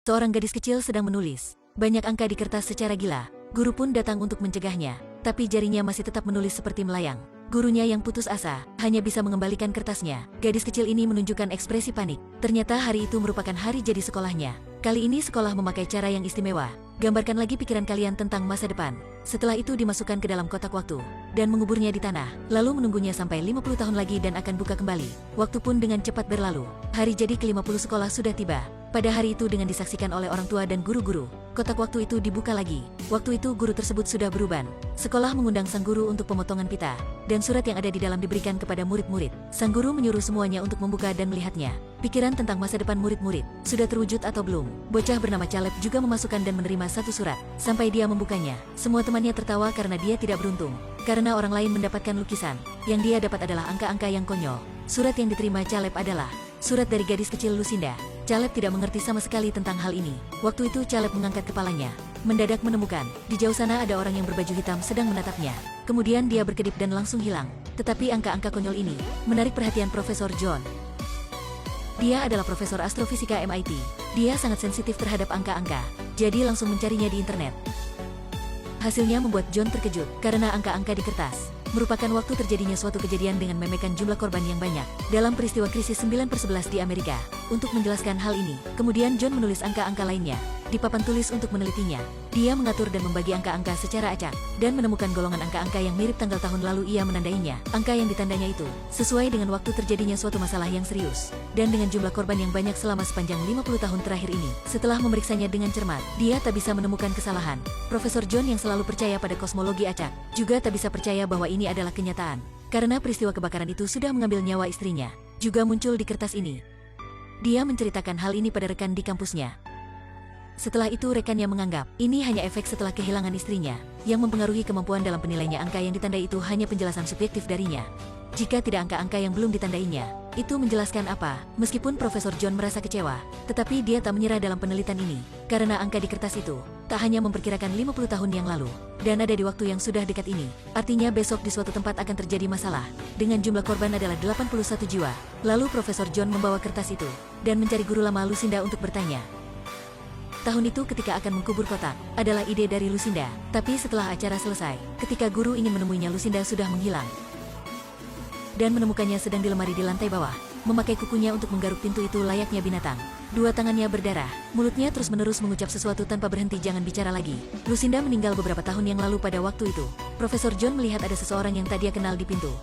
Seorang gadis kecil sedang menulis. Banyak angka di kertas secara gila. Guru pun datang untuk mencegahnya, tapi jarinya masih tetap menulis seperti melayang. Gurunya yang putus asa, hanya bisa mengembalikan kertasnya. Gadis kecil ini menunjukkan ekspresi panik. Ternyata hari itu merupakan hari jadi sekolahnya. Kali ini sekolah memakai cara yang istimewa. Gambarkan lagi pikiran kalian tentang masa depan. Setelah itu dimasukkan ke dalam kotak waktu, dan menguburnya di tanah, lalu menunggunya sampai 50 tahun lagi dan akan buka kembali. Waktu pun dengan cepat berlalu. Hari jadi ke-50 sekolah sudah tiba. Pada hari itu dengan disaksikan oleh orang tua dan guru-guru, kotak waktu itu dibuka lagi. Waktu itu guru tersebut sudah beruban. Sekolah mengundang sang guru untuk pemotongan pita, dan surat yang ada di dalam diberikan kepada murid-murid. Sang guru menyuruh semuanya untuk membuka dan melihatnya. Pikiran tentang masa depan murid-murid sudah terwujud atau belum? Bocah bernama Caleb juga memasukkan dan menerima satu surat. Sampai dia membukanya, semua temannya tertawa karena dia tidak beruntung. Karena orang lain mendapatkan lukisan, yang dia dapat adalah angka-angka yang konyol. Surat yang diterima Caleb adalah surat dari gadis kecil Lucinda. Caleb tidak mengerti sama sekali tentang hal ini. Waktu itu Caleb mengangkat kepalanya. Mendadak menemukan, di jauh sana ada orang yang berbaju hitam sedang menatapnya. Kemudian dia berkedip dan langsung hilang. Tetapi angka-angka konyol ini menarik perhatian Profesor John. Dia adalah profesor astrofisika MIT. Dia sangat sensitif terhadap angka-angka, jadi langsung mencarinya di internet. Hasilnya membuat John terkejut, karena angka-angka di kertas merupakan waktu terjadinya suatu kejadian dengan memekan jumlah korban yang banyak dalam peristiwa krisis 9/11 di Amerika. Untuk menjelaskan hal ini, kemudian John menulis angka-angka lainnya di papan tulis untuk menelitinya. Dia mengatur dan membagi angka-angka secara acak, dan menemukan golongan angka-angka yang mirip tanggal tahun lalu. Ia menandainya. Angka yang ditandanya itu sesuai dengan waktu terjadinya suatu masalah yang serius, dan dengan jumlah korban yang banyak selama sepanjang 50 tahun terakhir ini. Setelah memeriksanya dengan cermat, dia tak bisa menemukan kesalahan. Profesor John yang selalu percaya pada kosmologi acak, juga tak bisa percaya bahwa ini adalah kenyataan. Karena peristiwa kebakaran itu sudah mengambil nyawa istrinya, juga muncul di kertas ini. Dia menceritakan hal ini pada rekan di kampusnya. Setelah itu rekannya menganggap ini hanya efek setelah kehilangan istrinya, yang mempengaruhi kemampuan dalam penilainya. Angka yang ditandai itu hanya penjelasan subjektif darinya. Jika tidak angka-angka yang belum ditandainya, itu menjelaskan apa? Meskipun Profesor John merasa kecewa, tetapi dia tak menyerah dalam penelitian ini. Karena angka di kertas itu tak hanya memperkirakan 50 tahun yang lalu, dan ada di waktu yang sudah dekat ini. Artinya besok di suatu tempat akan terjadi masalah, dengan jumlah korban adalah 81 jiwa. Lalu Profesor John membawa kertas itu, dan mencari guru lama Lucinda untuk bertanya. Tahun itu ketika akan mengkubur kotak, adalah ide dari Lucinda. Tapi setelah acara selesai, ketika guru ingin menemuinya, Lucinda sudah menghilang. Dan menemukannya sedang di lemari di lantai bawah, memakai kukunya untuk menggaruk pintu itu layaknya binatang. Dua tangannya berdarah, mulutnya terus-menerus mengucap sesuatu tanpa berhenti. Jangan bicara lagi. Lucinda meninggal beberapa tahun yang lalu. Pada waktu itu, Profesor John melihat ada seseorang yang tak dia kenal di pintu,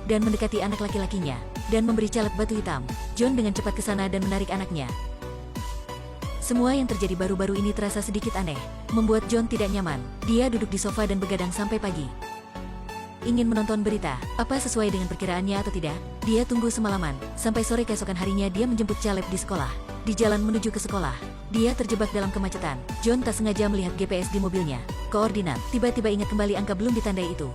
dan mendekati anak laki-lakinya, dan memberi Caleb batu hitam. John dengan cepat ke sana dan menarik anaknya. Semua yang terjadi baru-baru ini terasa sedikit aneh, membuat John tidak nyaman. Dia duduk di sofa dan begadang sampai pagi. Ingin menonton berita, apa sesuai dengan perkiraannya atau tidak? Dia tunggu semalaman, sampai sore keesokan harinya dia menjemput Caleb di sekolah. Di jalan menuju ke sekolah, dia terjebak dalam kemacetan. John tak sengaja melihat GPS di mobilnya. Koordinat, tiba-tiba ingat kembali angka belum ditandai itu.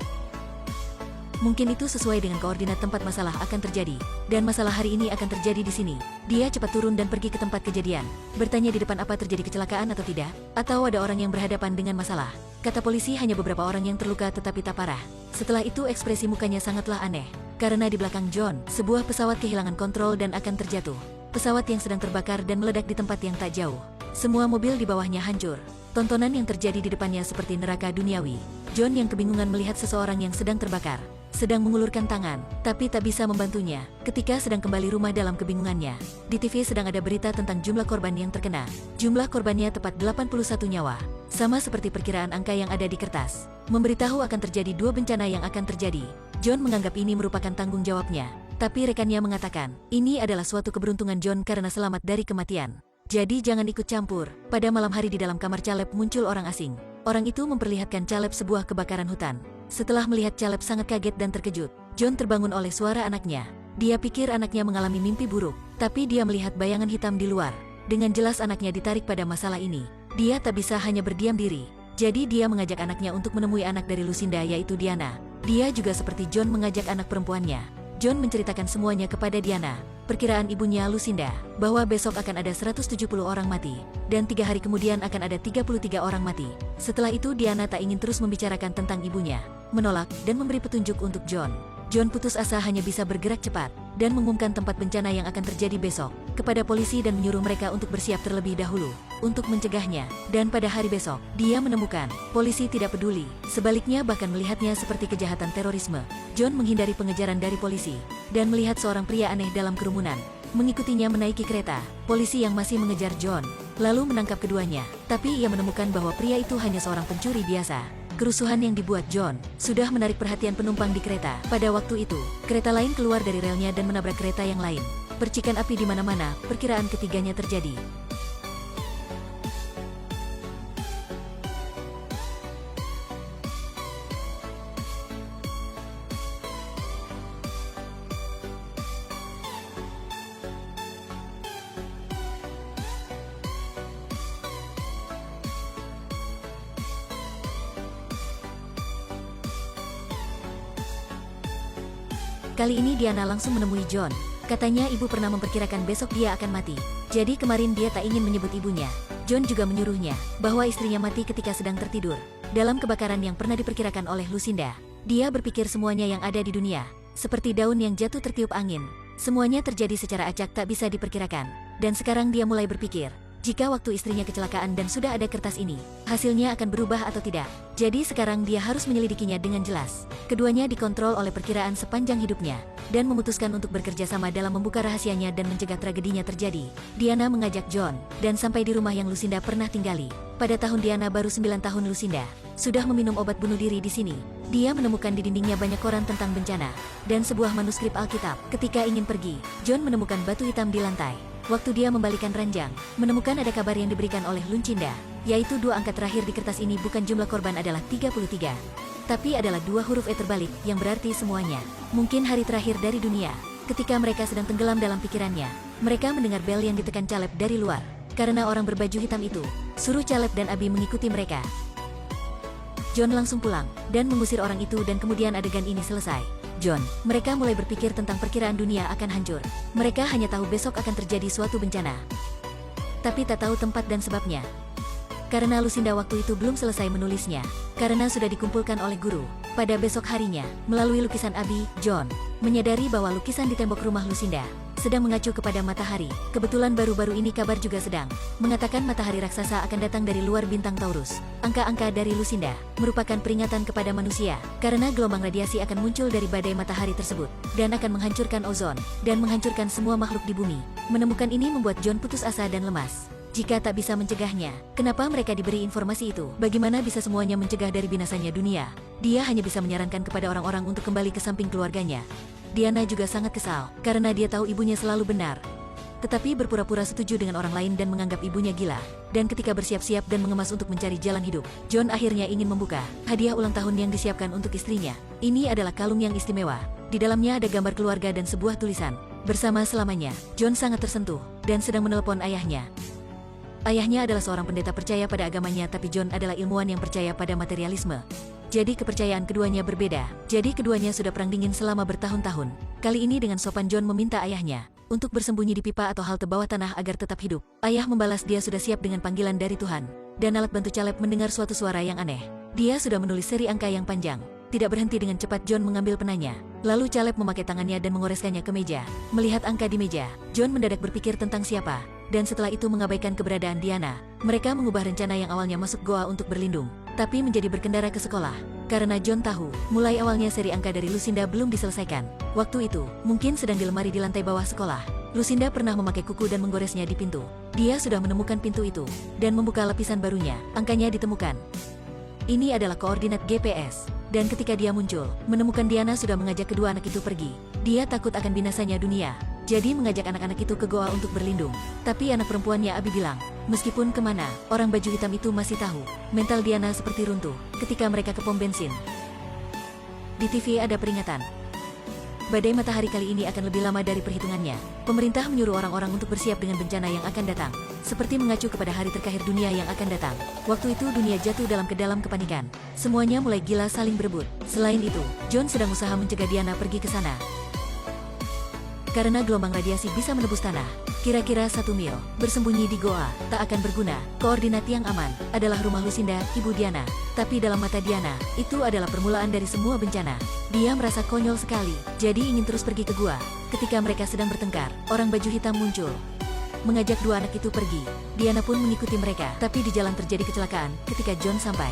Mungkin itu sesuai dengan koordinat tempat masalah akan terjadi, dan masalah hari ini akan terjadi di sini. Dia cepat turun dan pergi ke tempat kejadian, bertanya di depan apa terjadi kecelakaan atau tidak, atau ada orang yang berhadapan dengan masalah. Kata polisi hanya beberapa orang yang terluka tetapi tak parah. Setelah itu ekspresi mukanya sangatlah aneh, karena di belakang John, sebuah pesawat kehilangan kontrol dan akan terjatuh. Pesawat yang sedang terbakar dan meledak di tempat yang tak jauh. Semua mobil di bawahnya hancur. Tontonan yang terjadi di depannya seperti neraka duniawi. John yang kebingungan melihat seseorang yang sedang terbakar, sedang mengulurkan tangan, tapi tak bisa membantunya. Ketika sedang kembali rumah dalam kebingungannya, di TV sedang ada berita tentang jumlah korban yang terkena. Jumlah korbannya tepat 81 nyawa. Sama seperti perkiraan angka yang ada di kertas. Memberitahu akan terjadi 2 bencana yang akan terjadi. John menganggap ini merupakan tanggung jawabnya. Tapi rekannya mengatakan, ini adalah suatu keberuntungan John karena selamat dari kematian. Jadi jangan ikut campur. Pada malam hari di dalam kamar Caleb muncul orang asing. Orang itu memperlihatkan Caleb sebuah kebakaran hutan. Setelah melihat Caleb sangat kaget dan terkejut, John terbangun oleh suara anaknya. Dia pikir anaknya mengalami mimpi buruk, tapi dia melihat bayangan hitam di luar. Dengan jelas anaknya ditarik pada masalah ini. Dia tak bisa hanya berdiam diri. Jadi dia mengajak anaknya untuk menemui anak dari Lucinda yaitu Diana. Dia juga seperti John mengajak anak perempuannya. John menceritakan semuanya kepada Diana. Perkiraan ibunya Lucinda, bahwa besok akan ada 170 orang mati, dan 3 hari kemudian akan ada 33 orang mati. Setelah itu Diana tak ingin terus membicarakan tentang ibunya, menolak, dan memberi petunjuk untuk John. John putus asa hanya bisa bergerak cepat, dan mengumumkan tempat bencana yang akan terjadi besok. kepada polisi dan menyuruh mereka untuk bersiap terlebih dahulu untuk mencegahnya. Dan pada hari besok, dia menemukan polisi tidak peduli, sebaliknya bahkan melihatnya seperti kejahatan terorisme. John menghindari pengejaran dari polisi dan melihat seorang pria aneh dalam kerumunan mengikutinya menaiki kereta. Polisi yang masih mengejar John lalu menangkap keduanya, tapi ia menemukan bahwa pria itu hanya seorang pencuri biasa. Kerusuhan yang dibuat John sudah menarik perhatian penumpang di kereta. Pada waktu itu, kereta lain keluar dari relnya dan menabrak kereta yang lain. Percikan api di mana-mana, perkiraan ketiganya terjadi. Kali ini Diana langsung menemui John. Katanya ibu pernah memperkirakan besok dia akan mati. Jadi kemarin dia tak ingin menyebut ibunya. John juga menyuruhnya bahwa istrinya mati ketika sedang tertidur dalam kebakaran yang pernah diperkirakan oleh Lucinda. Dia berpikir semuanya yang ada di dunia seperti daun yang jatuh tertiup angin. Semuanya terjadi secara acak tak bisa diperkirakan. Dan sekarang dia mulai berpikir, jika waktu istrinya kecelakaan dan sudah ada kertas ini, hasilnya akan berubah atau tidak. Jadi sekarang dia harus menyelidikinya dengan jelas. Keduanya dikontrol oleh perkiraan sepanjang hidupnya, dan memutuskan untuk bekerja sama dalam membuka rahasianya dan mencegah tragedinya terjadi. Diana mengajak John, dan sampai di rumah yang Lucinda pernah tinggali. Pada tahun Diana baru 9 tahun Lucinda sudah meminum obat bunuh diri di sini. Dia menemukan di dindingnya banyak koran tentang bencana, dan sebuah manuskrip Alkitab. Ketika ingin pergi, John menemukan batu hitam di lantai. Waktu dia membalikan ranjang, menemukan ada kabar yang diberikan oleh Lucinda, yaitu 2 angka terakhir di kertas ini bukan jumlah korban adalah 33. Tapi adalah 2 huruf E terbalik, yang berarti semuanya. Mungkin hari terakhir dari dunia. Ketika mereka sedang tenggelam dalam pikirannya, mereka mendengar bel yang ditekan Caleb dari luar. Karena orang berbaju hitam itu suruh Caleb dan Abi mengikuti mereka. John langsung pulang, dan mengusir orang itu dan kemudian adegan ini selesai. John, mereka mulai berpikir tentang perkiraan dunia akan hancur. Mereka hanya tahu besok akan terjadi suatu bencana, tapi tak tahu tempat dan sebabnya. Karena Lucinda waktu itu belum selesai menulisnya, karena sudah dikumpulkan oleh guru. Pada besok harinya, melalui lukisan Abi, John menyadari bahwa lukisan di tembok rumah Lucinda sedang mengacu kepada matahari. Kebetulan baru-baru ini kabar juga sedang mengatakan matahari raksasa akan datang dari luar bintang Taurus. Angka-angka dari Lucinda merupakan peringatan kepada manusia, karena gelombang radiasi akan muncul dari badai matahari tersebut, dan akan menghancurkan ozon, dan menghancurkan semua makhluk di bumi. Menemukan ini membuat John putus asa dan lemas. Jika tak bisa mencegahnya, kenapa mereka diberi informasi itu? Bagaimana bisa semuanya mencegah dari binasanya dunia? Dia hanya bisa menyarankan kepada orang-orang untuk kembali ke samping keluarganya. Diana juga sangat kesal, karena dia tahu ibunya selalu benar. Tetapi berpura-pura setuju dengan orang lain dan menganggap ibunya gila. Dan ketika bersiap-siap dan mengemas untuk mencari jalan hidup, John akhirnya ingin membuka hadiah ulang tahun yang disiapkan untuk istrinya. Ini adalah kalung yang istimewa. Di dalamnya ada gambar keluarga dan sebuah tulisan, "Bersama selamanya." John sangat tersentuh, dan sedang menelepon ayahnya. Ayahnya adalah seorang pendeta percaya pada agamanya, tapi John adalah ilmuwan yang percaya pada materialisme. Jadi kepercayaan keduanya berbeda. Jadi keduanya sudah perang dingin selama bertahun-tahun. Kali ini dengan sopan John meminta ayahnya untuk bersembunyi di pipa atau halte bawah tanah agar tetap hidup. Ayah membalas dia sudah siap dengan panggilan dari Tuhan. Dan alat bantu Caleb mendengar suatu suara yang aneh. Dia sudah menulis seri angka yang panjang. Tidak berhenti dengan cepat John mengambil penanya. Lalu Caleb memakai tangannya dan mengoreskannya ke meja. Melihat angka di meja, John mendadak berpikir tentang siapa. Dan setelah itu mengabaikan keberadaan Diana. Mereka mengubah rencana yang awalnya masuk goa untuk berlindung, tapi menjadi berkendara ke sekolah. Karena John tahu, mulai awalnya seri angka dari Lucinda belum diselesaikan. Waktu itu, mungkin sedang di lemari di lantai bawah sekolah. Lucinda pernah memakai kuku dan menggoresnya di pintu. Dia sudah menemukan pintu itu, dan membuka lapisan barunya. Angkanya ditemukan. Ini adalah koordinat GPS. Dan ketika dia muncul, menemukan Diana sudah mengajak kedua anak itu pergi. Dia takut akan binasanya dunia. Jadi mengajak anak-anak itu ke goa untuk berlindung. Tapi anak perempuannya Abi bilang, meskipun kemana, orang baju hitam itu masih tahu. Mental Diana seperti runtuh ketika mereka ke pom bensin. Di TV ada peringatan. Badai matahari kali ini akan lebih lama dari perhitungannya. Pemerintah menyuruh orang-orang untuk bersiap dengan bencana yang akan datang. Seperti mengacu kepada hari terakhir dunia yang akan datang. Waktu itu dunia jatuh dalam kepanikan. Semuanya mulai gila saling berebut. Selain itu, John sedang usaha mencegah Diana pergi ke sana. Karena gelombang radiasi bisa menembus tanah, kira-kira 1 mil, bersembunyi di goa, tak akan berguna. Koordinat yang aman adalah rumah Lucinda, ibu Diana. Tapi dalam mata Diana, itu adalah permulaan dari semua bencana. Dia merasa konyol sekali, jadi ingin terus pergi ke gua. Ketika mereka sedang bertengkar, orang baju hitam muncul. mengajak dua anak itu pergi. Diana pun mengikuti mereka, tapi di jalan terjadi kecelakaan ketika John sampai.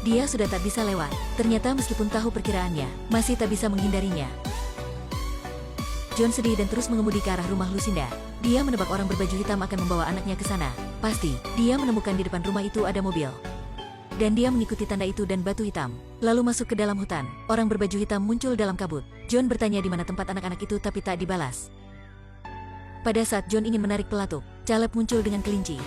Dia sudah tak bisa lewat. Ternyata meskipun tahu perkiraannya, masih tak bisa menghindarinya. John sedih dan terus mengemudi ke arah rumah Lucinda. Dia menebak orang berbaju hitam akan membawa anaknya ke sana. Pasti, dia menemukan di depan rumah itu ada mobil. Dan dia mengikuti tanda itu dan batu hitam. Lalu masuk ke dalam hutan. Orang berbaju hitam muncul dalam kabut. John bertanya di mana tempat anak-anak itu tapi tak dibalas. Pada saat John ingin menarik pelatuk, Caleb muncul dengan kelinci.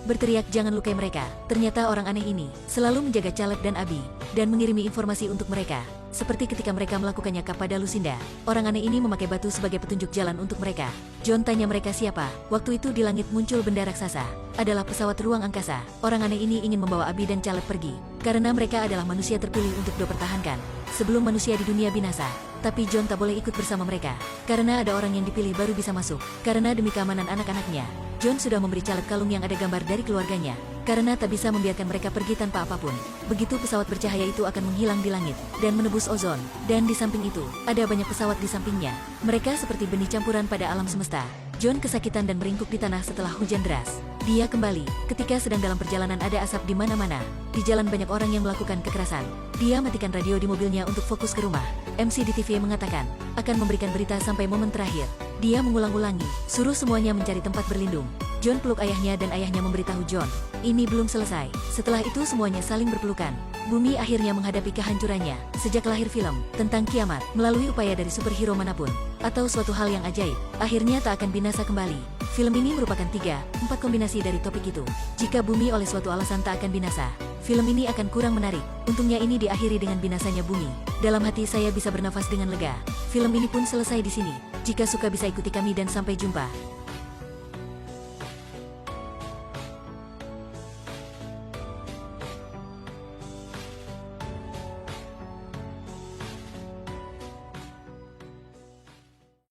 Berteriak jangan lukai mereka. Ternyata orang aneh ini selalu menjaga Caleb dan Abby dan mengirimi informasi untuk mereka. Seperti ketika mereka melakukannya kepada Lucinda. Orang aneh ini memakai batu sebagai petunjuk jalan untuk mereka. John tanya mereka siapa. Waktu itu di langit muncul benda raksasa. Adalah pesawat ruang angkasa. Orang aneh ini ingin membawa Abby dan Caleb pergi. Karena mereka adalah manusia terpilih untuk dipertahankan sebelum manusia di dunia binasa. Tapi John tak boleh ikut bersama mereka. Karena ada orang yang dipilih baru bisa masuk. Karena demi keamanan anak-anaknya, John sudah memberi Caleb kalung yang ada gambar dari keluarganya. Karena tak bisa membiarkan mereka pergi tanpa apapun. Begitu pesawat bercahaya itu akan menghilang di langit dan menembus ozon. Dan di samping itu, ada banyak pesawat di sampingnya. Mereka seperti benih campuran pada alam semesta. John kesakitan dan meringkuk di tanah setelah hujan deras. Dia kembali, ketika sedang dalam perjalanan ada asap di mana-mana. Di jalan banyak orang yang melakukan kekerasan. Dia matikan radio di mobilnya untuk fokus ke rumah. MC di TV mengatakan, akan memberikan berita sampai momen terakhir. Dia mengulang-ulangi, suruh semuanya mencari tempat berlindung. John peluk ayahnya dan ayahnya memberitahu John, ini belum selesai. Setelah itu semuanya saling berpelukan. Bumi akhirnya menghadapi kehancurannya. Sejak lahir film tentang kiamat, melalui upaya dari superhero manapun, atau suatu hal yang ajaib, akhirnya tak akan binasa kembali. Film ini merupakan 3-4 kombinasi dari topik itu. Jika bumi oleh suatu alasan tak akan binasa, film ini akan kurang menarik. Untungnya ini diakhiri dengan binasanya bumi. Dalam hati saya bisa bernafas dengan lega. Film ini pun selesai di sini. Jika suka bisa ikuti kami dan sampai jumpa.